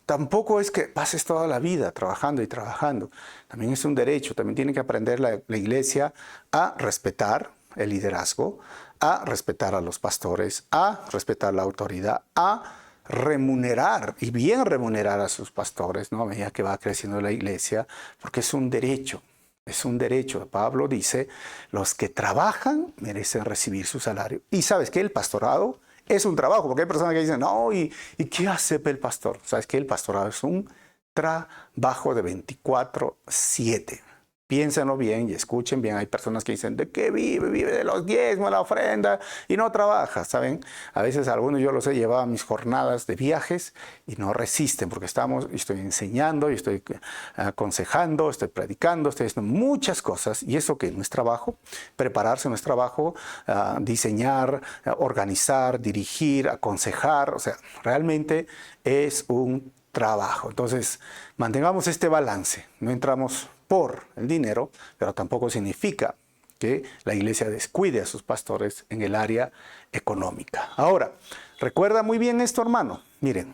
tampoco es que pases toda la vida trabajando y trabajando. También es un derecho, también tiene que aprender la iglesia a respetar el liderazgo, a respetar a los pastores, a respetar la autoridad, a remunerar y bien remunerar a sus pastores, ¿no? A medida que va creciendo la iglesia, porque es un derecho. Es un derecho. Pablo dice, los que trabajan merecen recibir su salario. Y sabes que el pastorado es un trabajo, porque hay personas que dicen, no, ¿y qué hace el pastor? Sabes que el pastorado es un trabajo de 24/7. Piénsenlo bien y escuchen bien. Hay personas que dicen, ¿de qué vive? Vive de los diezmos, la ofrenda y no trabaja, ¿saben? A veces algunos yo los he llevado a mis jornadas de viajes y no resisten porque estoy enseñando, y estoy aconsejando, estoy predicando, estoy haciendo muchas cosas. Y eso que no es trabajo, prepararse no es trabajo, diseñar, organizar, dirigir, aconsejar, o sea, realmente es un trabajo. Entonces, mantengamos este balance. No entramos por el dinero, pero tampoco significa que la iglesia descuide a sus pastores en el área económica. Ahora, recuerda muy bien esto, hermano. Miren,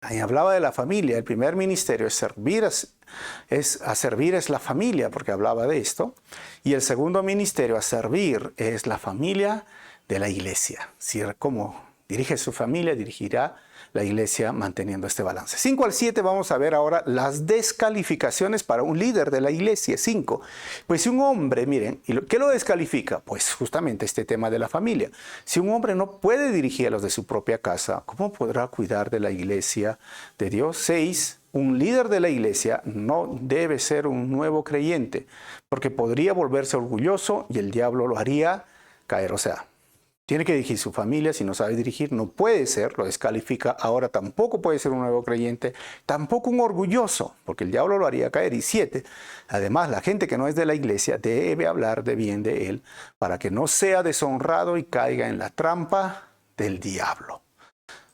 ahí hablaba de la familia. El primer ministerio es servir, a servir es la familia, porque hablaba de esto. Y el segundo ministerio, a servir, es la familia de la iglesia. Si como dirige su familia, dirigirá la iglesia manteniendo este balance. 5 al 7 vamos a ver ahora las descalificaciones para un líder de la iglesia. 5. Pues si un hombre, miren, ¿qué lo descalifica? Pues justamente este tema de la familia. Si un hombre no puede dirigir a los de su propia casa, ¿cómo podrá cuidar de la iglesia de Dios? 6. Un líder de la iglesia no debe ser un nuevo creyente, porque podría volverse orgulloso y el diablo lo haría caer. O sea, tiene que dirigir su familia. Si no sabe dirigir, no puede ser, lo descalifica. Ahora tampoco puede ser un nuevo creyente, tampoco un orgulloso, porque el diablo lo haría caer. Y 7, además, la gente que no es de la iglesia debe hablar de bien de él para que no sea deshonrado y caiga en la trampa del diablo.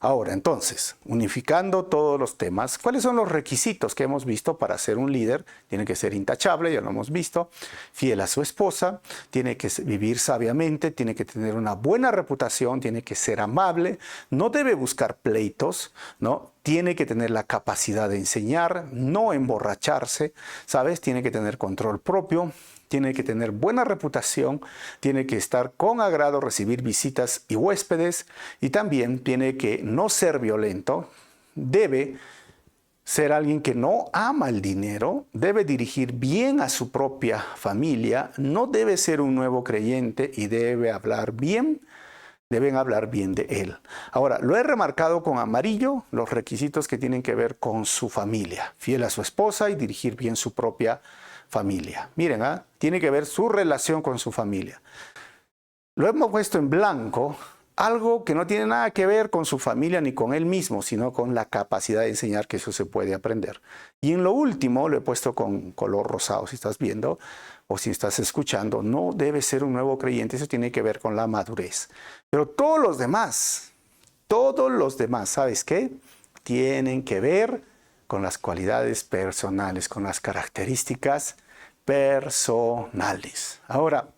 Ahora, entonces, unificando todos los temas, ¿cuáles son los requisitos que hemos visto para ser un líder? Tiene que ser intachable, ya lo hemos visto, fiel a su esposa, tiene que vivir sabiamente, tiene que tener una buena reputación, tiene que ser amable, no debe buscar pleitos, ¿no? Tiene que tener la capacidad de enseñar, no emborracharse, ¿sabes? Tiene que tener control propio. Tiene que tener buena reputación, tiene que estar con agrado, recibir visitas y huéspedes, y también tiene que no ser violento, debe ser alguien que no ama el dinero, debe dirigir bien a su propia familia, no debe ser un nuevo creyente y deben hablar bien de él. Ahora, lo he remarcado con amarillo, los requisitos que tienen que ver con su familia, fiel a su esposa y dirigir bien su propia familia. Miren, tiene que ver su relación con su familia. Lo hemos puesto en blanco, algo que no tiene nada que ver con su familia ni con él mismo, sino con la capacidad de enseñar, que eso se puede aprender. Y en lo último lo he puesto con color rosado, si estás viendo o si estás escuchando, no debe ser un nuevo creyente, eso tiene que ver con la madurez. Pero todos los demás, ¿sabes qué? Tienen que ver con las cualidades personales, con las características personales. Ahora,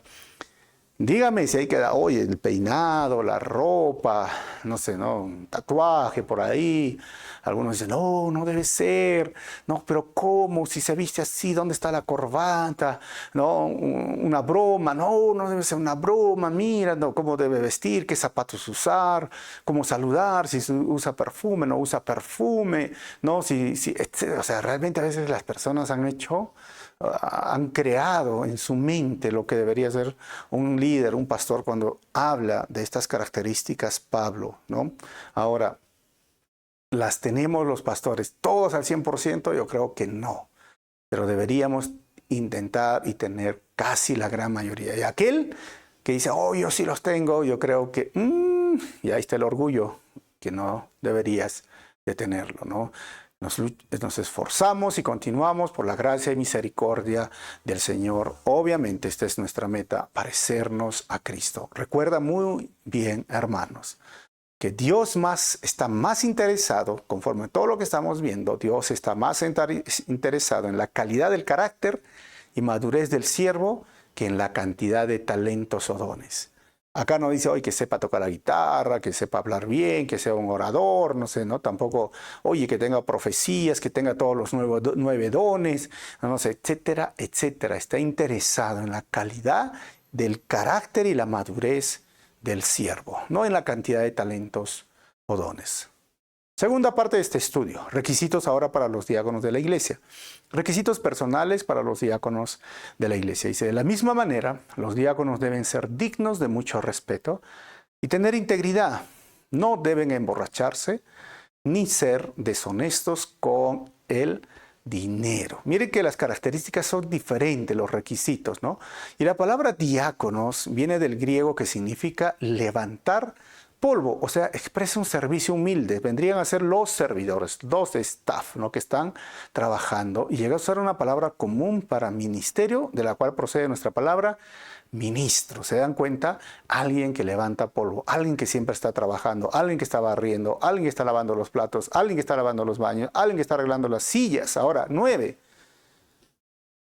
dígame si hay que dar, oye, el peinado, la ropa, no sé, ¿no? Un tatuaje por ahí. Algunos dicen, no, no debe ser. No, pero ¿cómo? Si se viste así, ¿dónde está la corbata? No, una broma. No, no debe ser una broma. Mira, no, cómo debe vestir, qué zapatos usar, cómo saludar, si usa perfume, no usa perfume. No, o sea, realmente a veces las personas han creado en su mente lo que debería ser un líder, un pastor, cuando habla de estas características Pablo, ¿no? Ahora, ¿las tenemos los pastores todos al 100%? Yo creo que no, pero deberíamos intentar y tener casi la gran mayoría. Y aquel que dice, oh, yo sí los tengo, yo creo que, y ahí está el orgullo, que no deberías de tenerlo, ¿no? Nos esforzamos y continuamos por la gracia y misericordia del Señor. Obviamente esta es nuestra meta, parecernos a Cristo. Recuerda muy bien, hermanos, que Dios está más interesado, conforme a todo lo que estamos viendo, Dios está más interesado en la calidad del carácter y madurez del siervo que en la cantidad de talentos o dones. Acá no dice hoy que sepa tocar la guitarra, que sepa hablar bien, que sea un orador, no sé, ¿no? Tampoco, oye, que tenga profecías, que tenga todos los 9 dones, no sé, etcétera, etcétera. Está interesado en la calidad del carácter y la madurez del siervo, no en la cantidad de talentos o dones. Segunda parte de este estudio, requisitos ahora para los diáconos de la iglesia. Requisitos personales para los diáconos de la iglesia. Dice, de la misma manera, los diáconos deben ser dignos de mucho respeto y tener integridad. No deben emborracharse ni ser deshonestos con el dinero. Miren que las características son diferentes, los requisitos, ¿no? Y la palabra diáconos viene del griego que significa levantar polvo, o sea, expresa un servicio humilde. Vendrían a ser los servidores, los staff, ¿no? Que están trabajando. Y llega a ser una palabra común para ministerio, de la cual procede nuestra palabra ministro. ¿Se dan cuenta? Alguien que levanta polvo, alguien que siempre está trabajando, alguien que está barriendo, alguien que está lavando los platos, alguien que está lavando los baños, alguien que está arreglando las sillas. Ahora, 9.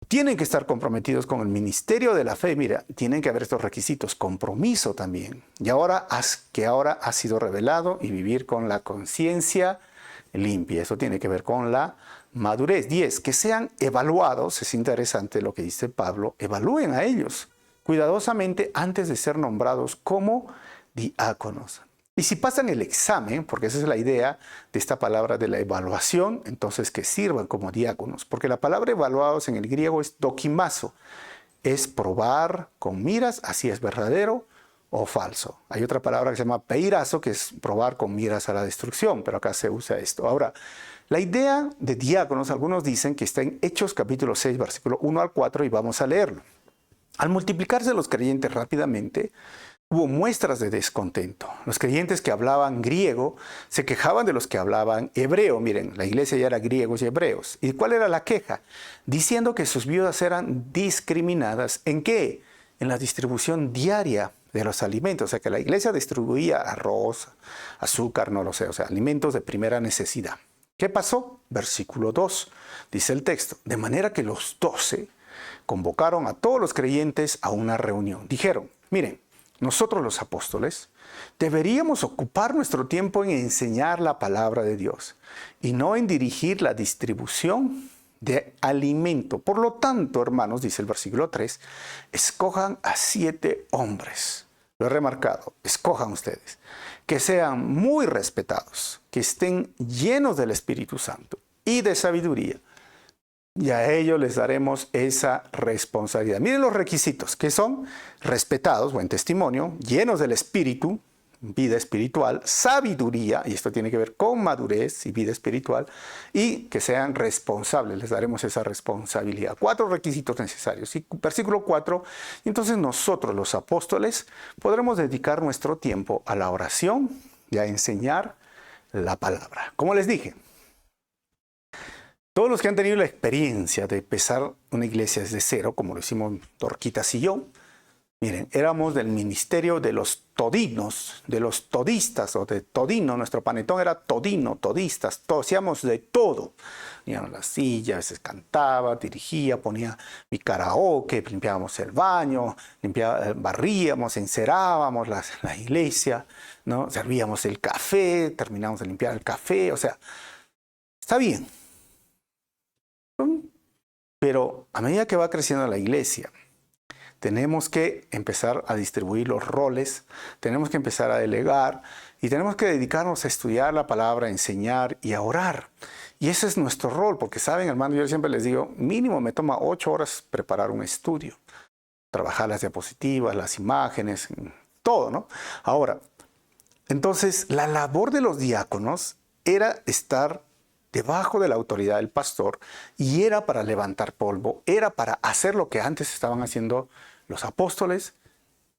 Tienen que estar comprometidos con el ministerio de la fe. Mira, tienen que haber estos requisitos. Compromiso también. Y ahora ha sido revelado y vivir con la conciencia limpia. Eso tiene que ver con la madurez. 10. Que sean evaluados. Es interesante lo que dice Pablo. Evalúen a ellos cuidadosamente antes de ser nombrados como diáconos. Y si pasan el examen, porque esa es la idea de esta palabra de la evaluación, entonces que sirvan como diáconos. Porque la palabra evaluados en el griego es dokimazo. Es probar con miras, así es verdadero o falso. Hay otra palabra que se llama peirazo, que es probar con miras a la destrucción, pero acá se usa esto. Ahora, la idea de diáconos, algunos dicen que está en Hechos capítulo 6, versículo 1 al 4, y vamos a leerlo. Al multiplicarse los creyentes rápidamente, hubo muestras de descontento. Los creyentes que hablaban griego se quejaban de los que hablaban hebreo. Miren, la iglesia ya era griegos y hebreos. ¿Y cuál era la queja? Diciendo que sus viudas eran discriminadas. ¿En qué? En la distribución diaria de los alimentos. O sea, que la iglesia distribuía arroz, azúcar, no lo sé, o sea, alimentos de primera necesidad. ¿Qué pasó? Versículo 2, dice el texto. De manera que los 12 convocaron a todos los creyentes a una reunión. Dijeron, miren, nosotros los apóstoles deberíamos ocupar nuestro tiempo en enseñar la palabra de Dios y no en dirigir la distribución de alimento. Por lo tanto, hermanos, dice el versículo 3, escojan a 7 hombres. Lo he remarcado, escojan ustedes, que sean muy respetados, que estén llenos del Espíritu Santo y de sabiduría. Y a ellos les daremos esa responsabilidad. Miren los requisitos, que son respetados, buen testimonio, llenos del Espíritu, vida espiritual, sabiduría, y esto tiene que ver con madurez y vida espiritual, y que sean responsables, les daremos esa responsabilidad. 4 requisitos necesarios. Y versículo 4, entonces nosotros los apóstoles podremos dedicar nuestro tiempo a la oración y a enseñar la palabra. Como les dije, todos los que han tenido la experiencia de empezar una iglesia desde cero, como lo hicimos Dorquitas y yo, miren, éramos del ministerio de los todinos, de los todistas o de todino. Nuestro panetón era todino, todistas, hacíamos de todo. Poníamos la silla, a veces cantaba, dirigía, ponía mi karaoke, limpiábamos el baño, barríamos, encerábamos la iglesia, ¿no? Servíamos el café, terminamos de limpiar el café, o sea, está bien. Pero a medida que va creciendo la iglesia, tenemos que empezar a distribuir los roles, tenemos que empezar a delegar y tenemos que dedicarnos a estudiar la palabra, a enseñar y a orar. Y ese es nuestro rol, porque saben, hermano, yo siempre les digo, mínimo me toma 8 horas preparar un estudio, trabajar las diapositivas, las imágenes, todo, ¿no? Ahora, entonces, la labor de los diáconos era estar debajo de la autoridad del pastor y era para levantar polvo, era para hacer lo que antes estaban haciendo los apóstoles,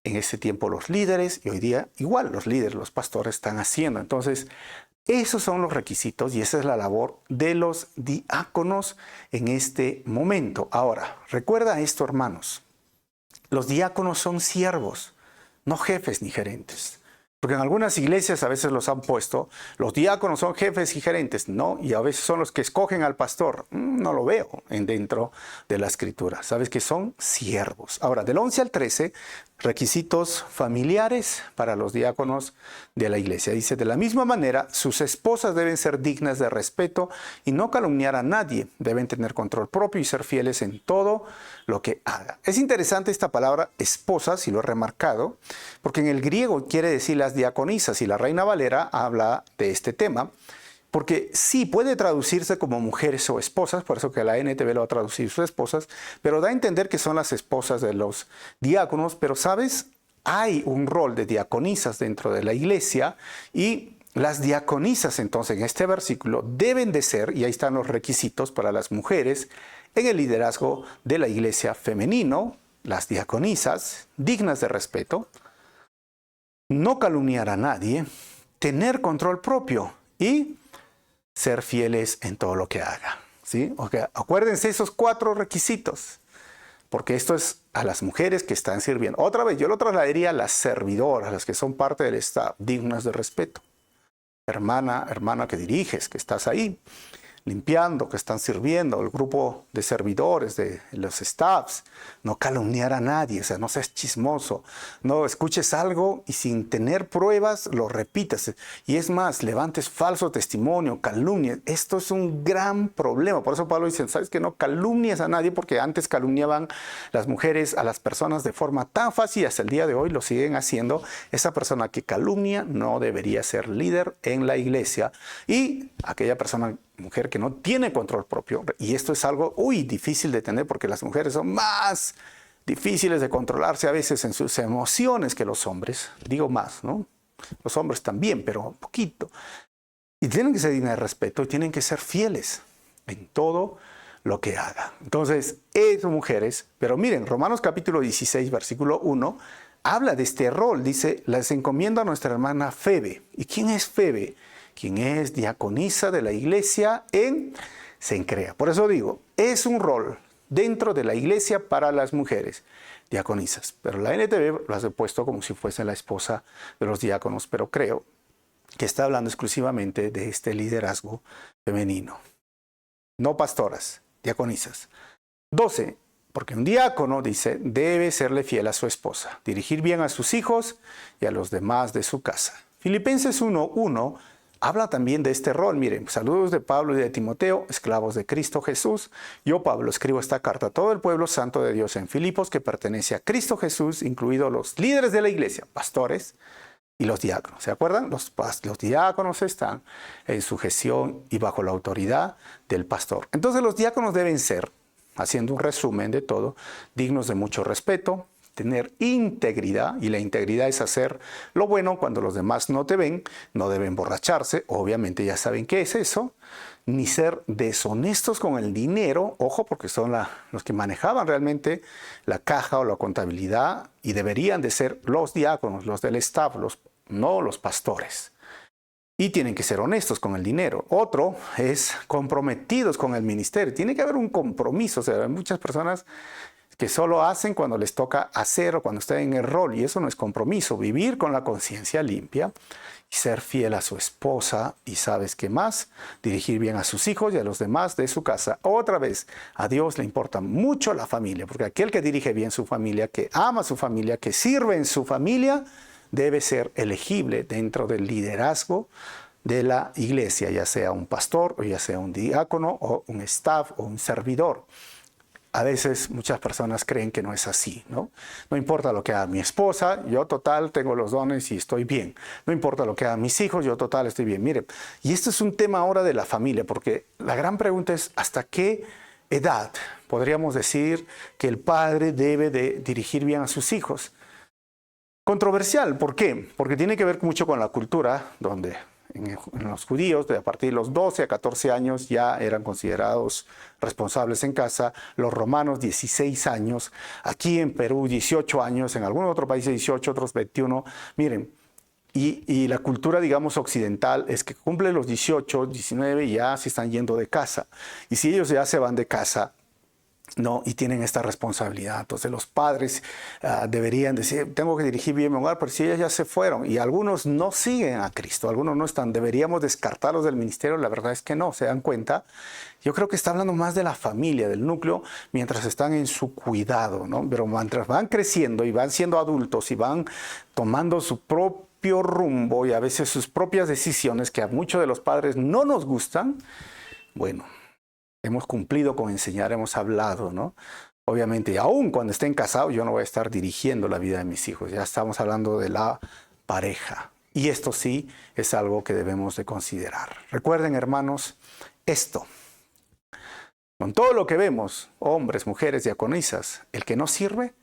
en ese tiempo los líderes y hoy día igual los líderes, los pastores están haciendo. Entonces, esos son los requisitos y esa es la labor de los diáconos en este momento. Ahora, recuerda esto, hermanos, los diáconos son siervos, no jefes ni gerentes. Porque en algunas iglesias a veces los han puesto, los diáconos son jefes y gerentes, no, y a veces son los que escogen al pastor. No lo veo dentro de la escritura. Sabes que son siervos. Ahora, del 11 al 13, requisitos familiares para los diáconos de la iglesia. Dice, de la misma manera, sus esposas deben ser dignas de respeto y no calumniar a nadie. Deben tener control propio y ser fieles en todo lo que hagan. Es interesante esta palabra esposas, y lo he remarcado, porque en el griego quiere decir las diaconisas, y la Reina Valera habla de este tema, porque sí puede traducirse como mujeres o esposas, por eso que la NTV lo va a traducir sus esposas, pero da a entender que son las esposas de los diáconos. Pero, ¿sabes? Hay un rol de diaconisas dentro de la iglesia y Las diaconisas, entonces, en este versículo deben de ser, y ahí están los requisitos para las mujeres, en el liderazgo de la iglesia femenino, las diaconisas, dignas de respeto, no calumniar a nadie, tener control propio y ser fieles en todo lo que haga. ¿Sí? Okay. Acuérdense esos 4 requisitos, porque esto es a las mujeres que están sirviendo. Otra vez, yo lo trasladaría a las servidoras, las que son parte del staff, dignas de respeto. Hermana que diriges, que estás ahí, limpiando, que están sirviendo, el grupo de servidores, de los staffs, no calumniar a nadie, o sea, no seas chismoso, no escuches algo y sin tener pruebas lo repitas. Y es más, levantes falso testimonio, calumnias. Esto es un gran problema. Por eso Pablo dice, ¿sabes que no calumnies a nadie? Porque antes calumniaban las mujeres a las personas de forma tan fácil y hasta el día de hoy lo siguen haciendo. Esa persona que calumnia no debería ser líder en la iglesia. Y aquella persona, mujer que no tiene control propio, y esto es algo difícil de tener porque las mujeres son más difíciles de controlarse a veces en sus emociones que los hombres, digo más, ¿no? Los hombres también, pero un poquito. Y tienen que ser dignas de respeto y tienen que ser fieles en todo lo que hagan. Entonces, esas mujeres, pero miren, Romanos capítulo 16, versículo 1, habla de este rol, dice, las encomiendo a nuestra hermana Febe. ¿Y quién es Febe? Quien es diaconisa de la iglesia en Cencrea. Por eso digo, es un rol dentro de la iglesia para las mujeres diaconisas. Pero la NTV lo ha puesto como si fuese la esposa de los diáconos, pero creo que está hablando exclusivamente de este liderazgo femenino. No pastoras, diaconisas. 12. Porque un diácono, dice, debe serle fiel a su esposa, dirigir bien a sus hijos y a los demás de su casa. Filipenses 1:1 habla también de este rol. Miren, saludos de Pablo y de Timoteo, esclavos de Cristo Jesús. Yo, Pablo, escribo esta carta a todo el pueblo santo de Dios en Filipos, que pertenece a Cristo Jesús, incluidos los líderes de la iglesia, pastores y los diáconos. ¿Se acuerdan? Los diáconos están en sujeción y bajo la autoridad del pastor. Entonces los diáconos deben ser, haciendo un resumen de todo, dignos de mucho respeto, tener integridad, y la integridad es hacer lo bueno cuando los demás no te ven, no deben emborracharse, obviamente ya saben qué es eso, ni ser deshonestos con el dinero, ojo, porque son los que manejaban realmente la caja o la contabilidad, y deberían de ser los diáconos, los del staff, no los pastores. Y tienen que ser honestos con el dinero. Otro es comprometidos con el ministerio. Tiene que haber un compromiso. O sea, hay muchas personas que solo hacen cuando les toca hacer o cuando están en el rol, y eso no es compromiso. Vivir con la conciencia limpia y ser fiel a su esposa, y ¿sabes qué más? Dirigir bien a sus hijos y a los demás de su casa. Otra vez, a Dios le importa mucho la familia, porque aquel que dirige bien su familia, que ama a su familia, que sirve en su familia, debe ser elegible dentro del liderazgo de la iglesia, ya sea un pastor o ya sea un diácono o un staff o un servidor. A veces muchas personas creen que no es así, ¿no? No importa lo que haga mi esposa, yo total tengo los dones y estoy bien. No importa lo que hagan mis hijos, yo total estoy bien. Miren, y esto es un tema ahora de la familia, porque la gran pregunta es ¿hasta qué edad podríamos decir que el padre debe de dirigir bien a sus hijos? Controversial, ¿por qué? Porque tiene que ver mucho con la cultura, donde en los judíos, a partir de los 12 a 14 años ya eran considerados responsables en casa, los romanos 16 años, aquí en Perú 18 años, en algunos otros países 18, otros 21, miren, y la cultura, digamos, occidental es que cumplen los 18, 19 y ya se están yendo de casa, y si ellos ya se van de casa, no, y tienen esta responsabilidad. Entonces los padres deberían decir, tengo que dirigir bien mi hogar, pero si ellos ya se fueron y algunos no siguen a Cristo, algunos no están, deberíamos descartarlos del ministerio. La verdad es que no, se dan cuenta. Yo creo que está hablando más de la familia, del núcleo, mientras están en su cuidado, ¿no? Pero mientras van creciendo y van siendo adultos y van tomando su propio rumbo y a veces sus propias decisiones que a muchos de los padres no nos gustan, bueno, hemos cumplido con enseñar, hemos hablado, ¿no? Obviamente, aún cuando estén casados, yo no voy a estar dirigiendo la vida de mis hijos. Ya estamos hablando de la pareja. Y esto sí es algo que debemos de considerar. Recuerden, hermanos, esto. Con todo lo que vemos, hombres, mujeres, diaconisas, el que no sirve,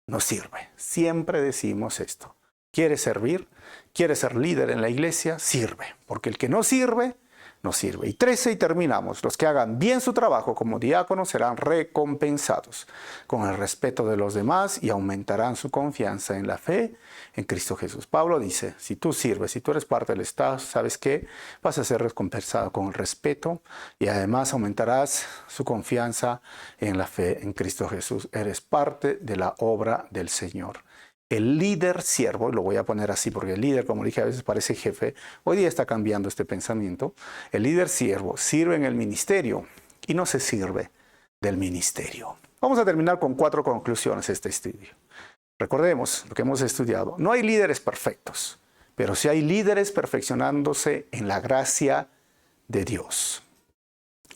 no sirve. Siempre decimos esto. ¿Quieres servir? ¿Quieres ser líder en la iglesia? Sirve, porque el que no sirve, no sirve. Y 13, y terminamos. Los que hagan bien su trabajo como diáconos serán recompensados con el respeto de los demás y aumentarán su confianza en la fe en Cristo Jesús. Pablo dice, si tú sirves, si tú eres parte del Estado, ¿sabes qué? Vas a ser recompensado con el respeto y además aumentarás su confianza en la fe en Cristo Jesús. Eres parte de la obra del Señor. El líder siervo, y lo voy a poner así porque el líder, como dije, a veces parece jefe, hoy día está cambiando este pensamiento. El líder siervo sirve en el ministerio y no se sirve del ministerio. Vamos a terminar con 4 conclusiones de este estudio. Recordemos lo que hemos estudiado. No hay líderes perfectos, pero sí hay líderes perfeccionándose en la gracia de Dios.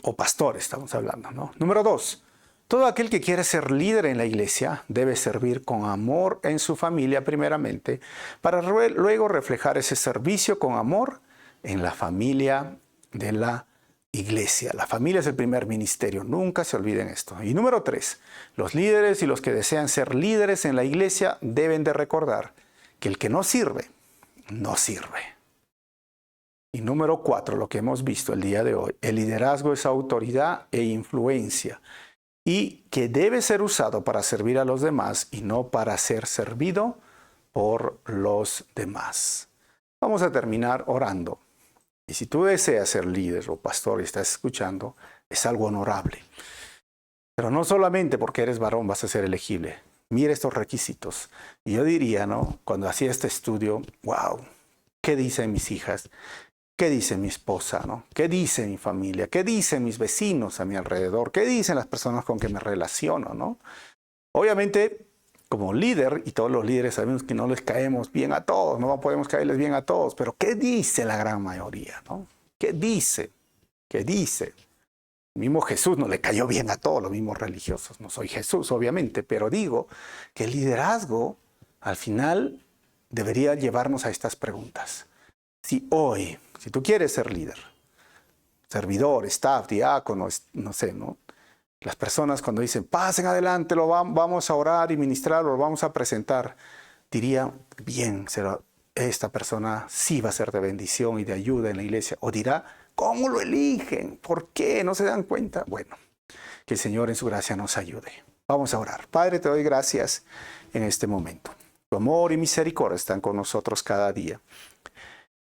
O pastores, estamos hablando, ¿no? Número 2. Todo aquel que quiere ser líder en la iglesia debe servir con amor en su familia primeramente, para luego reflejar ese servicio con amor en la familia de la iglesia. La familia es el primer ministerio, nunca se olviden esto. Y número 3, los líderes y los que desean ser líderes en la iglesia deben de recordar que el que no sirve, no sirve. Y número 4, lo que hemos visto el día de hoy, el liderazgo es autoridad e influencia, y que debe ser usado para servir a los demás y no para ser servido por los demás. Vamos a terminar orando. Y si tú deseas ser líder o pastor y estás escuchando, es algo honorable. Pero no solamente porque eres varón vas a ser elegible. Mira estos requisitos. Y yo diría, ¿no? Cuando hacía este estudio, wow, ¿qué dicen mis hijas? ¿Qué dice mi esposa, no? ¿Qué dice mi familia? ¿Qué dicen mis vecinos a mi alrededor? ¿Qué dicen las personas con que me relaciono, no? Obviamente, como líder, y todos los líderes sabemos que no les caemos bien a todos, no podemos caerles bien a todos, pero ¿qué dice la gran mayoría, no? ¿Qué dice? ¿Qué dice? El mismo Jesús no le cayó bien a todos los mismos religiosos. No soy Jesús, obviamente, pero digo que el liderazgo, al final, debería llevarnos a estas preguntas. Si hoy, si tú quieres ser líder, servidor, staff, diácono, no sé, ¿no? Las personas cuando dicen, pasen adelante, vamos a orar y ministrar, lo vamos a presentar, diría, bien, esta persona sí va a ser de bendición y de ayuda en la iglesia. O dirá, ¿cómo lo eligen? ¿Por qué? ¿No se dan cuenta? Bueno, que el Señor en su gracia nos ayude. Vamos a orar. Padre, te doy gracias en este momento. Tu amor y misericordia están con nosotros cada día.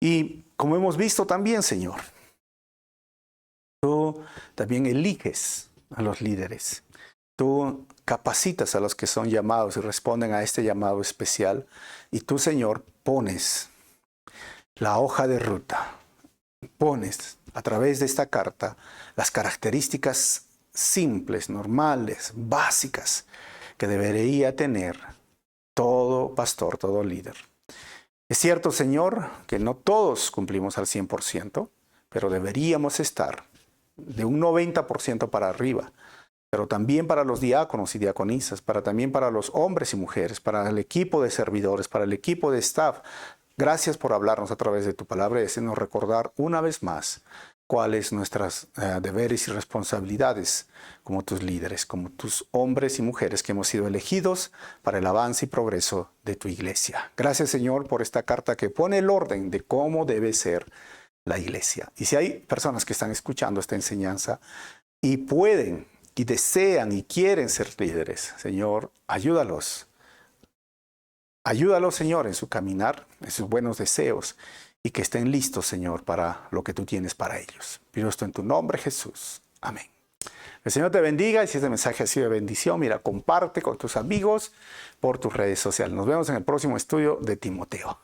Y como hemos visto también, Señor, tú también eliges a los líderes. Tú capacitas a los que son llamados y responden a este llamado especial. Y tú, Señor, pones la hoja de ruta. Pones a través de esta carta las características simples, normales, básicas que debería tener todo pastor, todo líder. Es cierto, Señor, que no todos cumplimos al 100%, pero deberíamos estar de un 90% para arriba. Pero también para los diáconos y diaconisas, también para los hombres y mujeres, para el equipo de servidores, para el equipo de staff. Gracias por hablarnos a través de tu palabra y hacernos recordar una vez más cuáles nuestras deberes y responsabilidades como tus líderes, como tus hombres y mujeres que hemos sido elegidos para el avance y progreso de tu iglesia. Gracias, Señor, por esta carta que pone el orden de cómo debe ser la iglesia. Y si hay personas que están escuchando esta enseñanza y pueden y desean y quieren ser líderes, Señor, ayúdalos. Ayúdalos, Señor, en su caminar, en sus buenos deseos, y que estén listos, Señor, para lo que tú tienes para ellos. Pido esto en tu nombre, Jesús. Amén. El Señor te bendiga, y si este mensaje ha sido de bendición, mira, comparte con tus amigos por tus redes sociales. Nos vemos en el próximo estudio de Timoteo.